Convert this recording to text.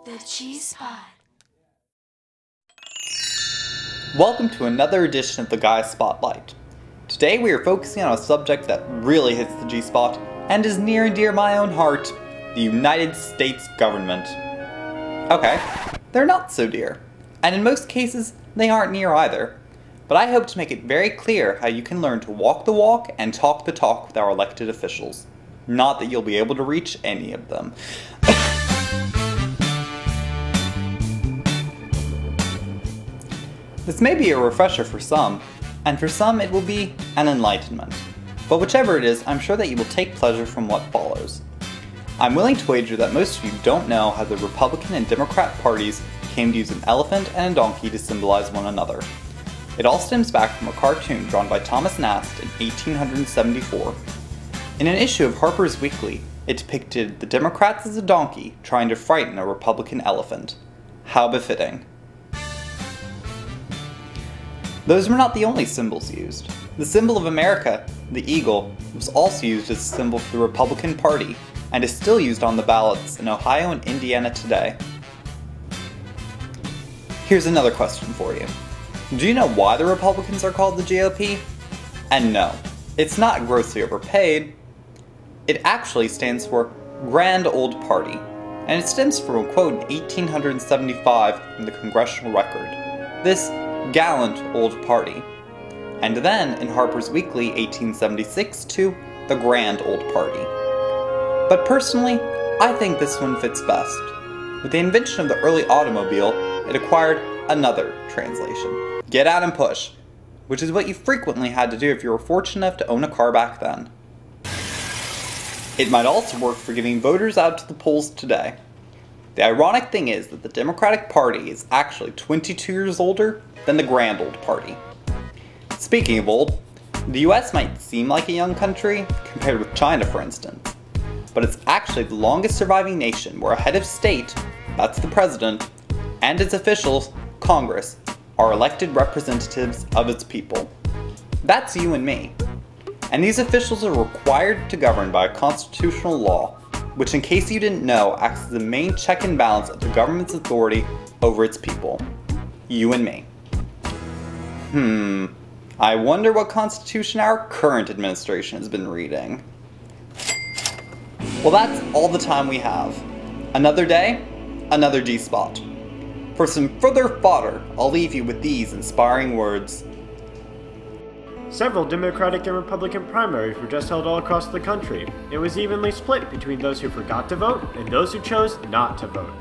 The G-Spot. Welcome to another edition of the Gaia Spotlight. Today we are focusing on a subject that really hits the G-Spot and is near and dear my own heart, the United States government. Okay, they're not so dear, and in most cases they aren't near either. But I hope to make it very clear how you can learn to walk the walk and talk the talk with our elected officials. Not that you'll be able to reach any of them. This may be a refresher for some, and for some it will be an enlightenment. But whichever it is, I'm sure that you will take pleasure from what follows. I'm willing to wager that most of you don't know how the Republican and Democrat parties came to use an elephant and a donkey to symbolize one another. It all stems back from a cartoon drawn by Thomas Nast in 1874. In an issue of Harper's Weekly, it depicted the Democrats as a donkey trying to frighten a Republican elephant. How befitting. Those were not the only symbols used. The symbol of America, the eagle, was also used as a symbol for the Republican Party and is still used on the ballots in Ohio and Indiana today. Here's another question for you. Do you know why the Republicans are called the GOP? And no, it's not grossly overpaid. It actually stands for Grand Old Party, and it stems from a quote in 1875 from the Congressional Record. This gallant old party. And then, in Harper's Weekly 1876 to the Grand Old Party. But personally, I think this one fits best. With the invention of the early automobile, it acquired another translation. Get out and push, which is what you frequently had to do if you were fortunate enough to own a car back then. It might also work for getting voters out to the polls today. The ironic thing is that the Democratic Party is actually 22 years older than the Grand Old Party. Speaking of old, the US might seem like a young country, compared with China for instance, but it's actually the longest surviving nation where a head of state, that's the president, and its officials, Congress, are elected representatives of its people. That's you and me. And these officials are required to govern by a constitutional law, which in case you didn't know, acts as the main check and balance of the government's authority over its people. You and me. I wonder what constitution our current administration has been reading. Well, that's all the time we have. Another day, another G-Spot. For some further fodder, I'll leave you with these inspiring words. Several Democratic and Republican primaries were just held all across the country. It was evenly split between those who forgot to vote and those who chose not to vote.